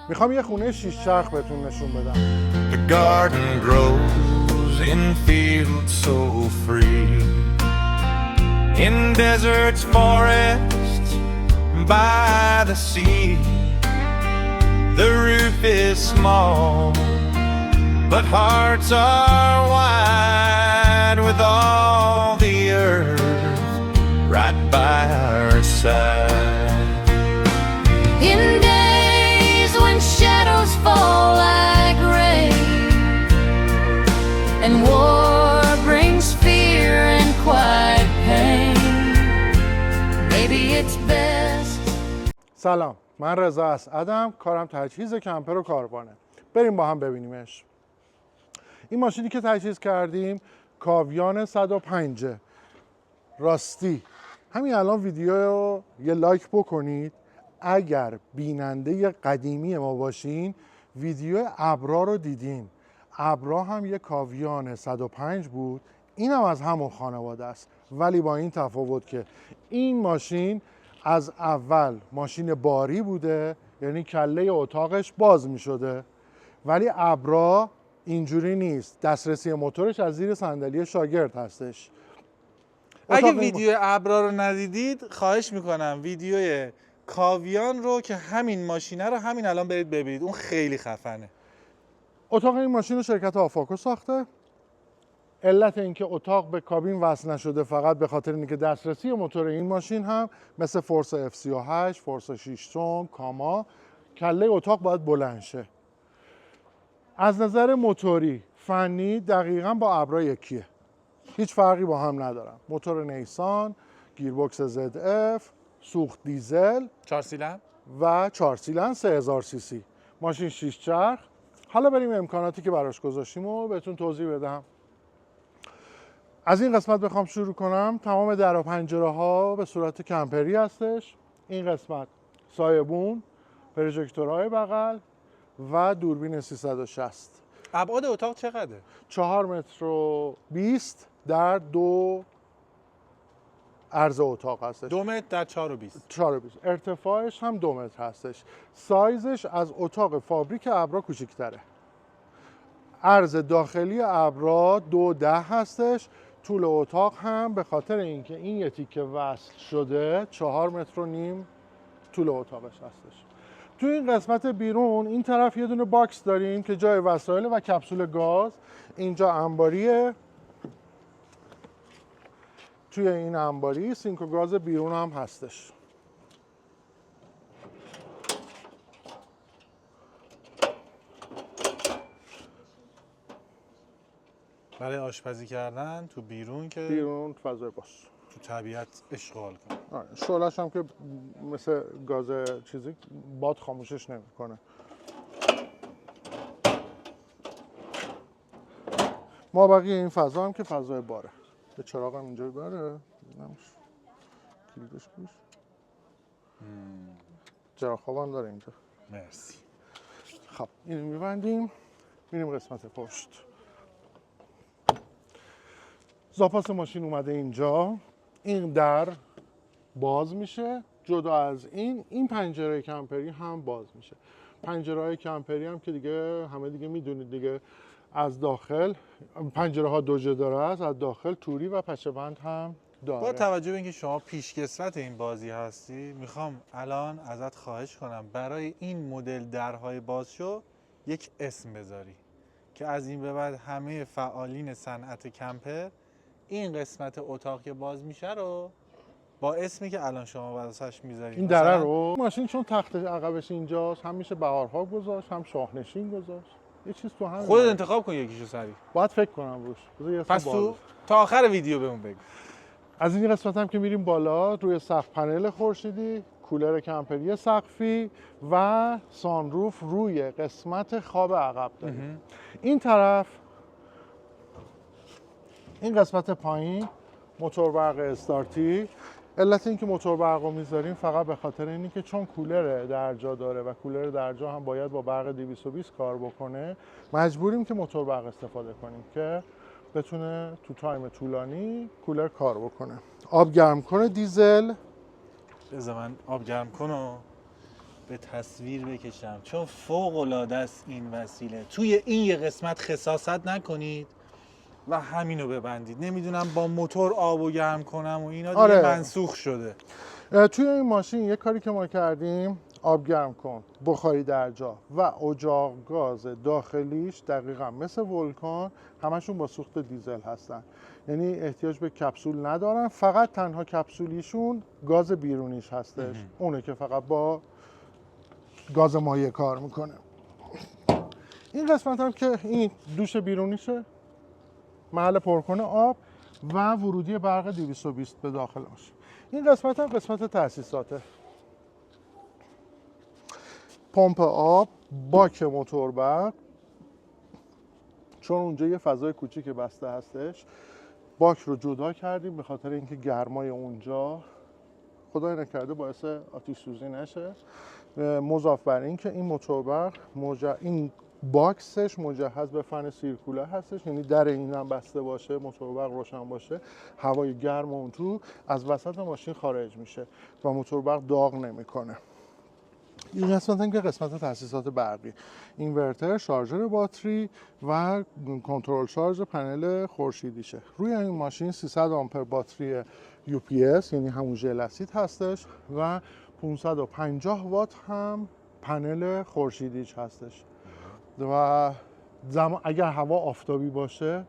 میخوام یه خونه 6 چرخ بهتون نشون بدم. The garden grows in fields so free, in deserts, forests, by the sea. The roof is small, but hearts are wide, with all the earth right by our side. In days when shadows fall like rain, and war brings fear and quiet pain, maybe it's best. سلام، من رضا اسعدم، کارم تجهیز کمپر و کاروانه. بریم با هم ببینیمش. این ماشینی که تجهیز کردیم کاویان 105. راستی همین الان ویدیو رو یه لایک بکنید. اگر بیننده قدیمی ما باشین ویدیو ابرا رو دیدین. ابرا هم یه کاویان 105 بود، اینم از همون خانواده است، ولی با این تفاوت که این ماشین از اول ماشین باری بوده، یعنی کله اتاقش باز می شده، ولی ابرا اینجوری نیست، دسترسی موتورش از زیر صندلی شاگرد هستش. اگه ویدیو ابرا رو ندیدید خواهش میکنم ویدیو کاویان رو که همین ماشینه رو همین الان برید ببینید، اون خیلی خفنه. اتاق این ماشین رو شرکت آفاکو ساخته. علت اینکه اتاق به کابین وصل نشده فقط به خاطر اینکه دسترسی موتور این ماشین هم مثل فورس F38، فورس 6 تون، کاما، کله اتاق باید بلند شه. از نظر موتوری، فنی دقیقاً با ابرا یکیه. هیچ فرقی با هم ندارن. موتور نیسان، گیربکس ZF، سوخت دیزل 4 سیلندر و 4 سیلندر 3000 سی سی. ماشین 6 چرخ. حالا بریم امکاناتی که براش گذاشتیم رو بهتون توضیح بدم. از این قسمت بخوام شروع کنم، تمام در و پنجره ها به صورت کمپری هستش. این قسمت سایبون، پروژکتورهای بغل و دوربین 360. ابعاد اتاق چقدره؟ 4 متر و 20 در 2 عرض اتاق هستش. 2 متر در 4 و 20. 4 و 20. ارتفاعش هم 2 متر هستش. سایزش از اتاق فابریک ابرا کوچیک‌تره. عرض داخلی ابرا 2.10 هستش. طول اتاق هم به خاطر اینکه این یه تیکه وصل شده 4 متر و نیم طول اتاقش هستش. تو این قسمت بیرون این طرف یه دونه باکس داریم که جای وسایل و کپسول گاز. اینجا انباریه. توی این انباری سینک و گاز بیرون هم هستش. برای آشپزی کردن تو بیرون که بیرون فضای باش. تو طبیعت اشغال کنه. شعله‌اش هم که مثل گاز چیزی باد خاموشش نمیکنه. ما بقیه این فضا هم که فضای باره. به چراغ هم اینجا بره. کلیدش کش. چراغ خواب هم داره اینجا. مرسی. خب اینو میبندیم. میریم قسمت پشت. زاپاس ماشین اومده اینجا. این در باز میشه. جدا از این پنجره کمپری هم باز میشه. پنجره های کمپری هم که دیگه همه دیگه میدونید دیگه، از داخل پنجره ها دو جداره است، از داخل توری و پشه‌بند هم داره. با توجه به اینکه شما پیشکسوت این بازی هستی، میخوام الان ازت خواهش کنم برای این مدل درهای بازشو یک اسم بذاری که از این به بعد همه فعالین صنعت کمپر این قسمت اتاق که باز میشه رو با اسمی که الان شما واسش میذارید. این دره رو ماشین چون تخت عقبش اینجاست، هم میشه بهارها گذاشت، هم شاهنشین گذاشت. یه چیز تو همین خودت انتخاب کن یکیشو سریع. باید فکر کنم روش. پس تو تا آخر ویدیو بهمون بگو. از این قسمت هم که میریم بالا، روی سقف پنل خورشیدی، کولر کمپری سقفی و سانروف روی قسمت خواب عقب داریم. این طرف، این قسمت پایین موتور برق استارتی. علت این که موتور برق رو میذاریم فقط به خاطر اینه که چون کولر درجا داره و کولر درجا هم باید با برق 220 کار بکنه، مجبوریم که موتور برق استفاده کنیم که بتونه تو تایم طولانی کولر کار بکنه. آب گرم کنه دیزل. بذار من آب گرم کن و به تصویر بکشم چون فوق العاده است این وسیله. توی این یه قسمت خساست نکنید و همینو ببندید. نمیدونم با موتور آب و گرم کنم و اینا دیگه آره. منسوخ شده. توی این ماشین یه کاری که ما کردیم، آب گرم کن، بخاری در جا و اجاق گاز داخلیش دقیقا مثل ولکان همشون با سوخت دیزل هستن، یعنی احتیاج به کپسول ندارن، فقط تنها کپسولیشون گاز بیرونیش هستش، اونه که فقط با گاز مایع کار میکنه. این قسمت هم که این دوش بیرونیشه، محل پرکنه آب و ورودی برق 220 به داخل ماشین. این قسمت هم قسمت تاسیساته، پمپ آب، باک موتور برق، چون اونجا یه فضای کوچیک بسته هستش باک رو جدا کردیم به خاطر اینکه گرمای اونجا خدای نکرده باعث آتش سوزی نشه. مضاف بر این که این موتور برق این باکسش مجهز به فن سیرکولر هستش، یعنی در این هم بسته باشه، موتور برق روشن باشه، هوای گرم اون تو از وسط ماشین خارج میشه و موتور برق داغ نمیکنه. این قسمت هم که قسمت تاسیسات برقی، اینورتر، شارژر باتری و کنترل شارژ پنل خورشیدیشه. روی این ماشین 300 آمپر باتری UPS یعنی همون ژل اسید هستش و 550 وات هم پنل خورشیدیش هستش و اگر هوا آفتابی باشه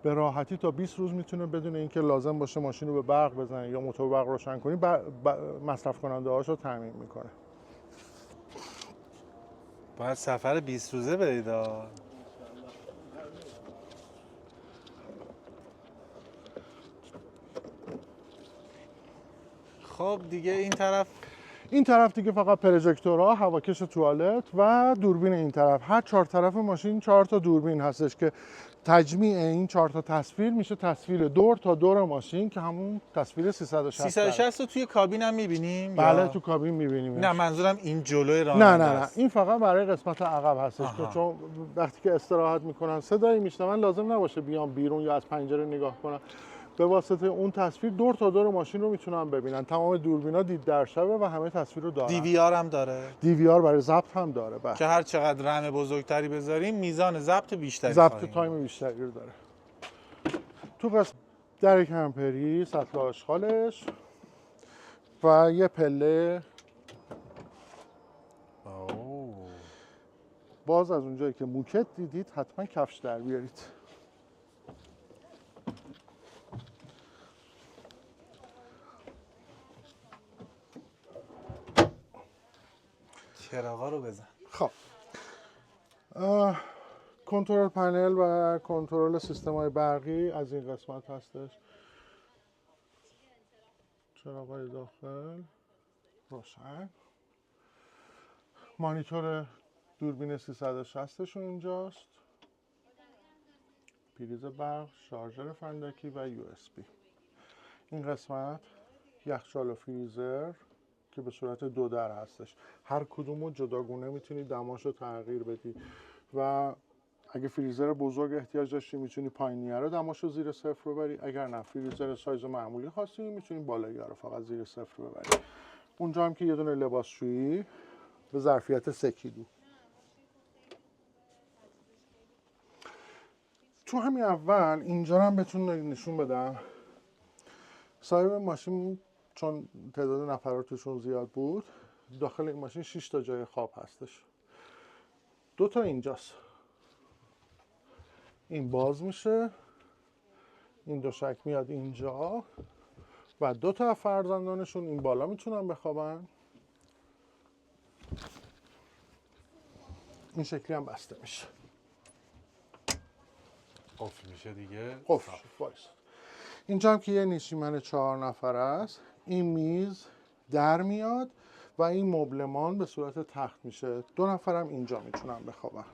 به راحتی تا 20 روز میتونه بدون اینکه لازم باشه ماشین رو به برق بزنه یا موتور برق روشن کنی مصرف کننده هاشو تامین میکنه. باید سفر 20 روزه برید. خب دیگه این طرف دیگه فقط پروژکتورها، هواکش توالت و دوربین. این طرف هر 4 طرف ماشین 4 تا دوربین هستش که تجمیع این 4 تا تصویر میشه تصویر دور تا دور ماشین که همون تصویر 360 رو توی کابین هم میبینیم؟ بله تو کابین میبینیم. نه منظورم این جلوی راننده نه این فقط برای قسمت عقب هستش که چون وقتی که استراحت میکنن صدایی میشنون لازم نباشه بیان بیرون یا از پنجره نگاه کنن، به واسطه اون تصویر دور تا دور ماشین رو میتونن ببینن. تمام دوربینا دید در شبه و همه تصویر رو دارن. DVR هم داره. DVR برای ضبط هم داره. بله. که هر چقدر رم بزرگتری بذاریم میزان ضبط بیشتری تایم بیشتری رو داره. تو قسمت در کمپری، سطل آشغالش و یه پله. باز از اونجایی که موکت دیدید حتما کفش در بیارید. چراغا رو بزن. خب کنترل پنل و کنترل سیستم‌های برقی از این قسمت هستش. چراغ‌های داخل روشن. مانیتور دوربین 360 شون اینجاست. پریز برق، شارژر فندکی و USB. این قسمت یخچال و فریزر که به صورت 2 در هستش. هر کدومو جداگونه میتونی دماشو تغییر بدی و اگه فریزر بزرگ احتیاج داشتی میتونی پایینیه رو دماشو زیر 0 ببری، اگر نه فریزر سایز معمولی خواستی میتونی بالایی رو فقط زیر 0 ببری. اونجا هم که یه دونه لباسشویی به ظرفیت 3 کیلو. تو همین اول اینجا هم بهتون نشون بدم. صاحب ماشین چون تعداد نفراتشون زیاد بود داخل این ماشین 6 تا جای خواب هستش. 2 تا اینجاست، این باز میشه، این دوشک میاد اینجا و 2 تا فرزندانشون این بالا میتونن بخوابن. این شکلی هم بسته میشه. قفل میشه دیگه. قفل وایس. اینجا هم که یه نشیمن 4 نفره است. این میز در میاد و این مبلمان به صورت تخت میشه. 2 نفرم اینجا میتونن بخوابن.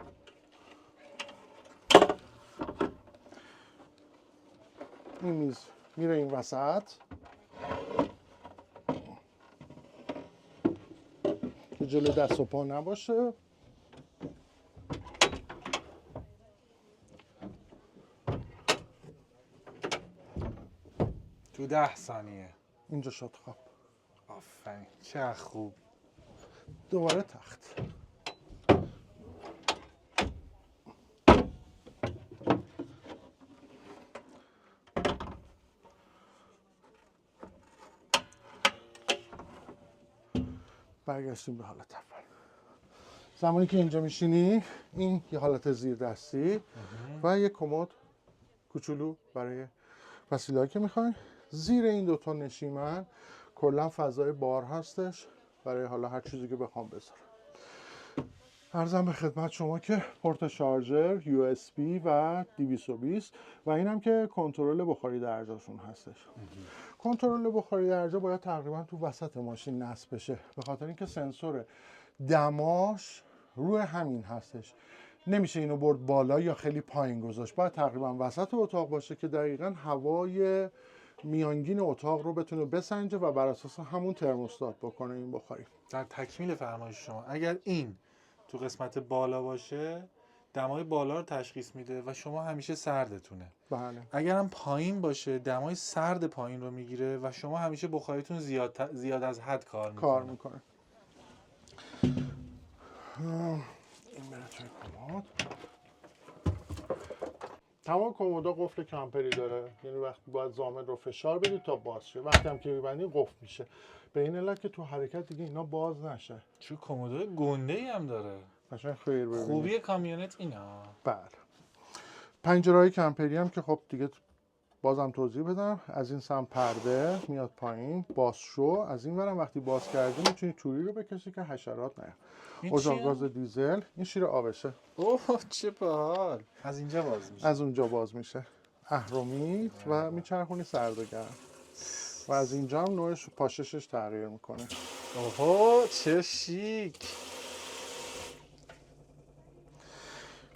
این میز میره این وسط که جلو دست و پا نباشه. تو 10 ثانیه اینجا شد خواب. آفرین چه خوب. دوباره تخت. برگشتیم به حالت اول. زمانی که اینجا میشینی این یه حالت زیر دستی و یه کمد کوچولو برای وسیله‌ای که میخواین. زیر این دوتا نشیمن کلا فضای بار هستش برای حالا هر چیزی که بخوام بذارم. عرضم به خدمت شما که پورت شارژر USB و 220 و اینم که کنترل بخاری درجهشون هستش. کنترل بخاری درجه باید تقریبا تو وسط ماشین نصب بشه به خاطر اینکه سنسور دماش روی همین هستش. نمیشه اینو برد بالا یا خیلی پایین گذاشت. باید تقریبا وسط اتاق باشه که دقیقاً هوای میانگین اتاق رو بتونه بسنجه و بر اساس همون ترموستات بکنه این بخاری. در تکمیل فرمایش شما، اگر این تو قسمت بالا باشه دمای بالا رو تشخیص میده و شما همیشه سردتونه. بله. اگر هم پایین باشه دمای سرد پایین رو میگیره و شما همیشه بخاریتون زیاد از حد کار میکنه. این بره توی کمد. تمام کمودا قفل کمپری داره، یعنی وقتی باید ضامن رو فشار بدید تا باز شه، وقتی هم که می‌بندید قفل میشه به این علت که تو حرکت دیگه اینا باز نشه. چه کمدای گنده‌ای هم داره. قشنگ خیر ببینید. خوبی کامیونت اینا. بله. پنجره‌های کمپری هم که خب دیگه بازم توضیح بدم. از این سمت پرده میاد پایین، باز شو. از این ورم وقتی باز کردی میتونی توری رو بکشی که حشرات نیاد. اجاق گاز دیزل، این شیر آبشه. اوه چه باحال. از اینجا باز میشه. از اونجا باز میشه. اهرمیت و میچرخونی سرد و گرم. و از اینجا هم نوعش پاششش تغییر میکنه. اوه چه شیک.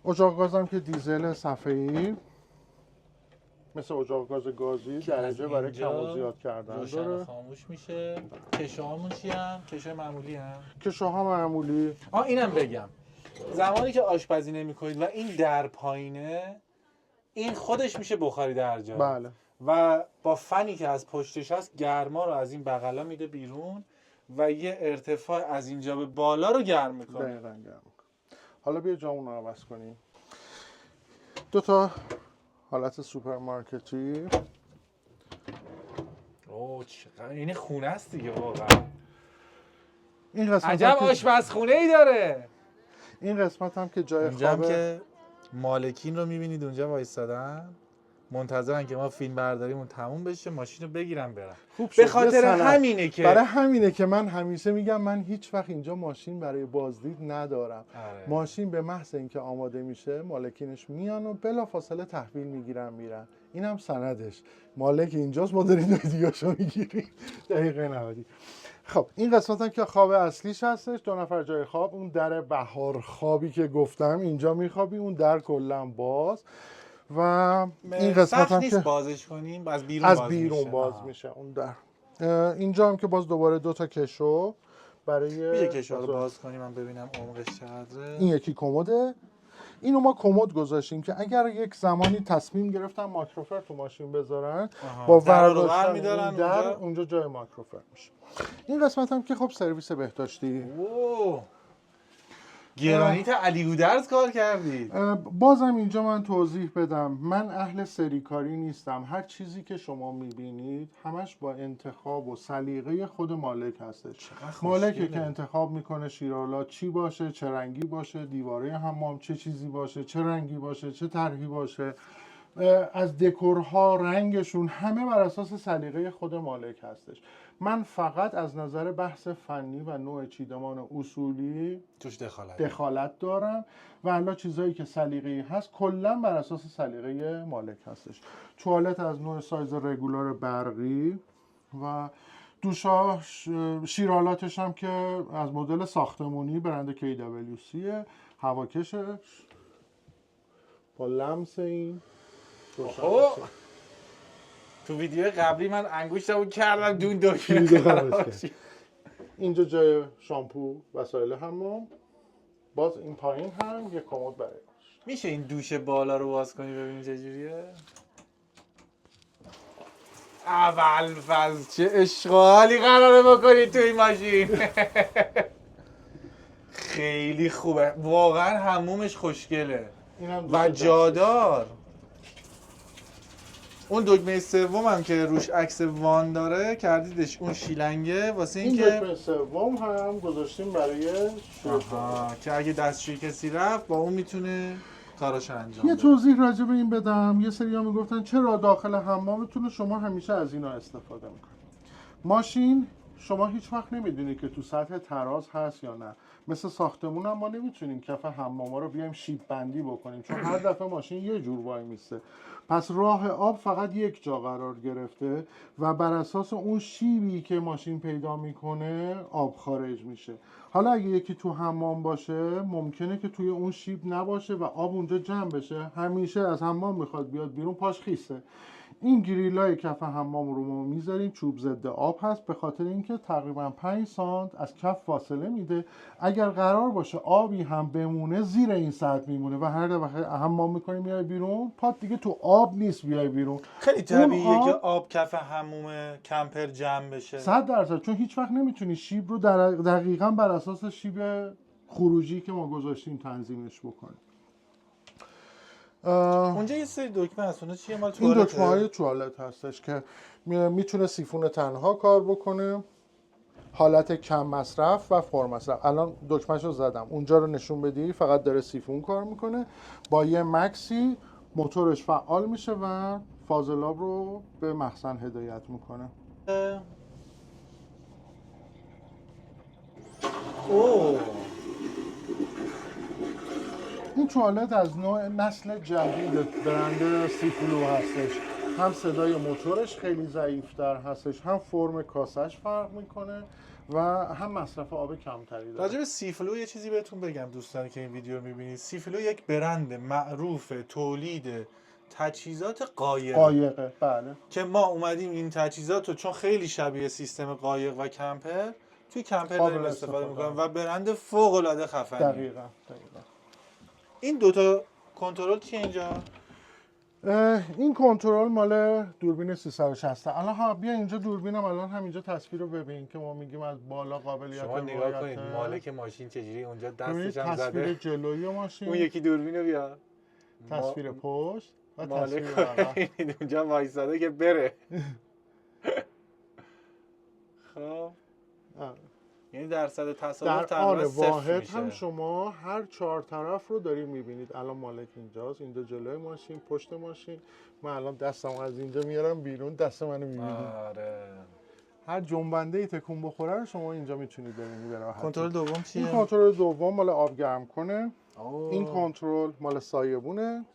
اجاق گاز هم که دیزل صفحه‌ای مثل اجاق گاز گازی درجه برای کم و زیاد کردن روشن داره. خاموش میشه. کشوهامون چی هم؟ کشوه معمولی هم؟ کشوها معمولی. اینم بگم زمانی که آشپزی نمی‌کنید و این در پایینه این خودش میشه بخاری درجا. بله. و با فنی که از پشتش هست گرما رو از این بغلا میده بیرون و یه ارتفاع از اینجا به بالا رو گرم میکنه. دقیقاً گرم میکنه. حالا بیا جامون رو عوض کنیم. دو تا حالت سوپرمارکتی. اوه چقدر این خونه است دیگه واقعا. این قسمت عجب آشپزخونه ای داره. این قسمت هم که جای اونجا هم خوابه. که مالکین رو میبینید اونجا وایستادن منتظرن که ما فیلم برداریمون تموم بشه ماشین رو بگیرن برن. خوب شد. به خاطر همینه که برای همینه که من همیشه میگم من هیچ وقت اینجا ماشین برای بازدید ندارم. آره. ماشین به محض اینکه آماده میشه مالکینش میان و بلافاصله تحویل میگیرن میرن. اینم سندش. مالک اینجاست، ما داریم دیگه‌شو میگیریم. دقیقه 90. خب این قسمت هم که خواب اصلیش هستش، دو نفر جای خواب. اون در بهار خوابی که گفتم اینجا میخوابی، اون در کلا باز. و این قسمت هم که بازش کنیم از بیرون باز میشه اون در. اینجا هم که باز دوباره دو تا کشو برای میشه کشو رو باز کنیم من ببینم عمقش چقدره. این یکی کمده. اینو ما کمد گذاشتیم که اگر یک زمانی تصمیم گرفتن ماکروفر تو ماشین بذارن با برداشتن این در اونجا جای ماکروفر میشه. این قسمت هم که خب سرویس بهداشتی. اوه گرانیت علیگودرز کار کردید. بازم اینجا من توضیح بدم، من اهل سریکاری نیستم. هر چیزی که شما میبینید همش با انتخاب و سلیقه خود مالک هستش. مالکه که انتخاب میکنه شیرالات چی باشه، چه رنگی باشه، دیواره حمام چه چیزی باشه، چه رنگی باشه، چه طرحی باشه. از دکورها، رنگشون همه بر اساس سلیقه خود مالک هستش. من فقط از نظر بحث فنی و نوع چیدمان اصولی توش دخالت دارم و الا چیزایی که سلیقه‌ای هست کلا بر اساس سلیقه مالک هستش. توالت از نوع سایز رگولار برقی و دوشاش، شیرالاتش هم که از مدل ساختمونی برند KWC، هواکشش با لمس این تو ویدیو قبلی من انگشتمو کردم دون دکمه. اینجا جای شامپو، وسایل حمام. باز این پایین هم یه کمد برای میشه این دوش بالا رو باز کنی ببینیم چجوریه؟ اول فاز چه اشغالی قراره بکنی تو این ماشین. خیلی خوبه واقعا، حمومش خوشگله اینم و دوست جادار. اون دکمه سوم هم که روش عکس وان داره کردیدش اون شیلنگه واسه این اینکه دکمه سوم هم گذاشتیم برای شروع کردن. که اگه دستشویی کسی رفت با اون میتونه کاراش انجام یه بده. توضیح راجع به این بدم. یه سری ها میگفتن چرا داخل حمامتون شما همیشه از اینا استفاده میکنید. ماشین شما هیچ وقت نمیدونید که تو سطح تراز هست یا نه. مثل ساختمون هم ما نمیتونیم کف حماما رو بیایم شیب بندی بکنیم، چون هر دفعه ماشین یه جور وای میسته. پس راه آب فقط یک جا قرار گرفته و بر اساس اون شیبی که ماشین پیدا میکنه آب خارج میشه. حالا اگه یکی تو حمام باشه ممکنه که توی اون شیب نباشه و آب اونجا جمع بشه، همیشه از حمام میخواد بیاد بیرون، پاش خیسه. این گریلای کف حمام رو ما میذاریم، چوب ضد آب هست، به خاطر اینکه تقریبا 5 سانت از کف فاصله میده. اگر قرار باشه آبی هم بمونه زیر این سطح میمونه و هر دفعه حمام میکنی میای بیرون پات دیگه تو آب نیست بیای بیرون. خیلی طبیعیه اون که آب کف حموم کمپر جمع بشه. 100%، چون هیچ وقت نمیتونی شیب رو دقیقاً بر اساس شیب خروجی که ما گذاشتیم تنظیمش بکنیم. اونجا یه سری دکمه هست، اونها چیه؟ مال این توالته؟ دکمه های توالت هستش که میتونه سیفون تنها کار بکنه، حالت کم مصرف و پر مصرف. الان دکمهش رو زدم، اونجا رو نشون بدی فقط داره سیفون کار میکنه. با یه مکسی موتورش فعال میشه و فاضلاب رو به مخزن هدایت میکنه. اوه این توالت از نوع نسل جدید برند سیفلو هستش. هم صدای موتورش خیلی ضعیفتر هستش، هم فرم کاسش فرق میکنه و هم مصرف آب کمتری داره. راجع به سیفلو یه چیزی بهتون بگم دوستانی که این ویدیو رو میبینید. سیفلو یک برند معروف تولید تجهیزات قایقه، بله. که ما اومدیم این تجهیزات رو چون خیلی شبیه سیستم قایق و کمپر توی کمپر داریم استفاده میکنیم و برند فوق العاده خفنی. دقیقاً. این دوتا کنترل چیه اینجا؟ این کنترل مال دوربین 360. الان ها بیا اینجا دوربینم، الان همینجا تصویر رو ببین که ما میگیم از بالا قابلیت شما نگاه کنید مالک ماشین چجوری اونجا دستش هم تصویر زده. جلوی ماشین، اون یکی دوربین رو بیار. تصویر پشت و تصویر مالک عقب. اونجا وایساده که بره. خب یعنی درصد تصادف در تقریبا آن صفر واحد میشه. هم شما هر 4 طرف رو داریم میبینید. الان مالک اینجاست، اینجا جلوی ماشین، پشت ماشین. من الان دستم از اینجا میارم بیرون، دست منو میبینید. آره. هر جنبنده ای تکون بخوره رو شما اینجا میتونید ببینید به راحتی. کنترل دوم چیه؟ این کنترل دوم مال آب گرم کنه. اوه. این کنترل مال سایبونه.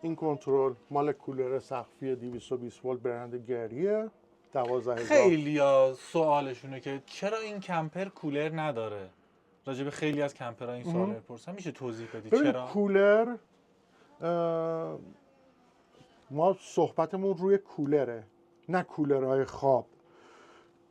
این کنترل مال کولر سقفی 220 ولت برند گریه 12000. خیلی ها سوالشونه که چرا این کمپر کولر نداره. راجع به خیلی از کمپرها این سوال میپرسن، میشه توضیح بدی ببینید چرا؟ کولر، ما صحبتمون روی کولره نه کولرهای خواب.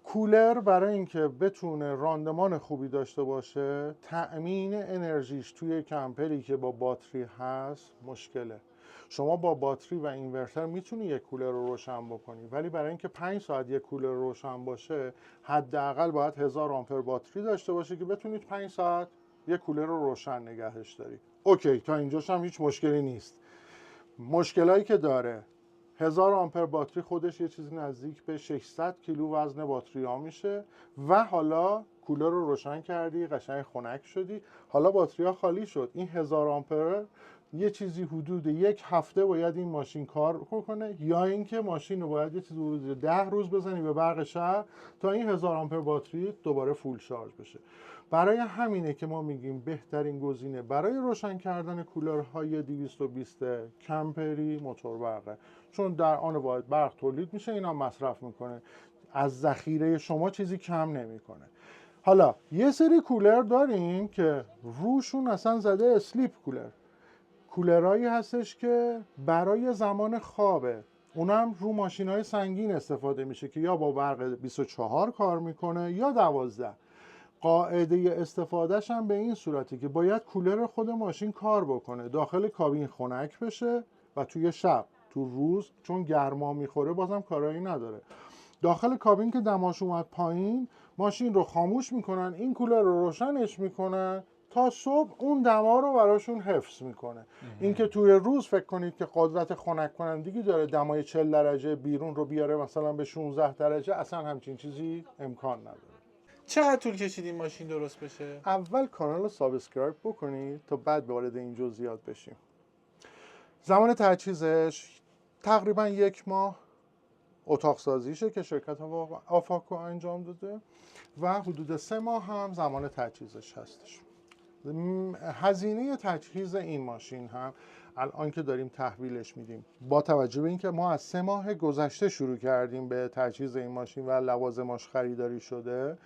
کولر برای اینکه بتونه راندمان خوبی داشته باشه، تأمین انرژیش توی کمپری که با باتری هست مشکله. شما با باتری و اینورتر میتونی یک کولر رو روشن بکنی، ولی برای اینکه 5 ساعت یک کولر روشن باشه حداقل باید 1000 آمپر باتری داشته باشه که بتونید 5 ساعت یک کولر رو روشن نگهش داری. اوکی، تا اینجاش هم هیچ مشکلی نیست. مشکلایی که داره 1000 آمپر باتری خودش یه چیزی نزدیک به 600 کیلو وزن باتری ها میشه و حالا کولر رو روشن کردی، قشنگ خنک شدی، حالا باتری ها خالی شد. این 1000 آمپر یه چیزی حدود 1 هفته باید این ماشین کار کنه، یا اینکه ماشین رو باید یه چیزی حدود 10 روز بزنی به برق شهر تا این 1000 آمپر باتری دوباره فول شارژ بشه. برای همینه که ما میگیم بهترین گزینه برای روشن کردن کولرهای 220 کمپری موتور برقه، چون در آن واحد برق تولید میشه، اینا مصرف میکنه، از ذخیره شما چیزی کم نمیکنه. حالا یه سری کولر داریم که روشون اصلا زده اسلیپ کولر. کولرهایی هستش که برای زمان خوابه، اونم رو ماشین‌های سنگین استفاده میشه که یا با برق 24 کار میکنه یا 12. قاعده استفادهش هم به این صورتی که باید کولر خود ماشین کار بکنه، داخل کابین خنک بشه و توی شب، تو روز چون گرما میخوره بازم کارایی نداره. داخل کابین که دماش اومد پایین ماشین رو خاموش میکنن، این کولر رو روشنش میکنن تا صبح اون دما رو براشون حفظ میکنه. اینکه توی روز فکر کنید که قدرت خنک کنندگی داره دمای 40 درجه بیرون رو بیاره مثلا به 16 درجه، اصلا همچین چیزی امکان نداره. چقدر طول کشید این ماشین درست بشه؟ اول کانال رو سابسکرایب بکنید تا بعد وارد این جزئیات بشیم. زمان تجهیزش تقریبا 1 ماه اتاق سازیشه که شرکت آفاکو انجام داده و حدود 3 ماه هم زمان تجهیزش هستش. هزینه تجهیز این ماشین هم الان که داریم تحویلش میدیم، با توجه به اینکه ما از 3 ماه گذشته شروع کردیم به تجهیز این ماشین و لوازماش خریداری شده،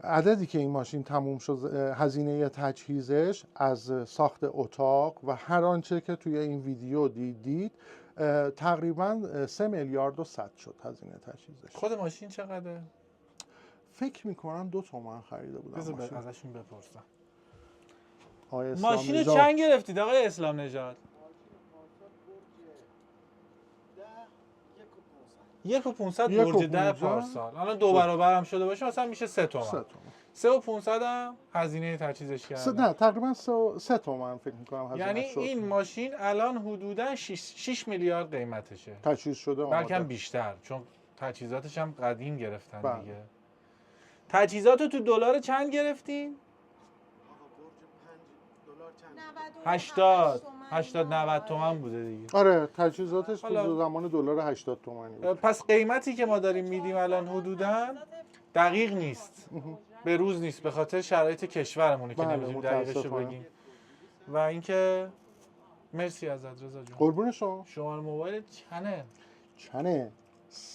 عددی که این ماشین تموم شد، هزینه تجهیزش از ساخت اتاق و هر آنچه که توی این ویدیو دیدید تقریبا 3 میلیارد و 100 شد هزینه تجهیزش. خود ماشین چقدره؟ فکر میکنم 2 تومن خریده بودم بذار ماشین. ازشون بپرسم. آقای اسلام ماشین رو نژاد. چند گرفتید آقای اسلام نژاد؟ 1,500 برج 10 1,500 پارسال. الان 2 برابر هم شده باشه مثلا میشه 3 تومن. 3 تومن. 3,500 هم هزینه تجهیزش کردن. نه تقریبا 3 تومن فکر میکنم هزینه یعنی شد. این ماشین الان حدودا 6 میلیارد قیمتشه. تجهیز شده بلکه هم آماده. بیشتر، چون تجهیزاتش هم قدیم گرفتن بله. دیگه. تجهیزات رو تو دلار چند گرفتین؟ 80 90 تومن بوده دیگه. آره تجهیزاتش حالا- تو زمان دلار 80 تومانی بود. پس قیمتی که ما داریم میدیم الان حدوداً دقیق نیست، به روز نیست، به خاطر شرایط کشورمونه که بله، نمیتونیم دقیقش رو متاسفانه. بگیم. و اینکه مرسی ازت رضا جون. قربون شما. شماره موبایل چنه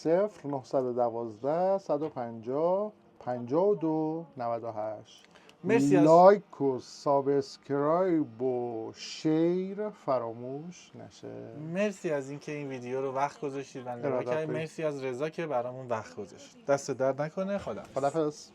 0912 150 52 98. مرسی از- لایک و سابسکرایب و شیر فراموش نشه. مرسی از اینکه این ویدیو رو وقت گذاشتید و نگاه ارادت کردید. داریم. مرسی از رضا که برامون وقت گذاشت. دست درد نکنه. خدا خداحافظ.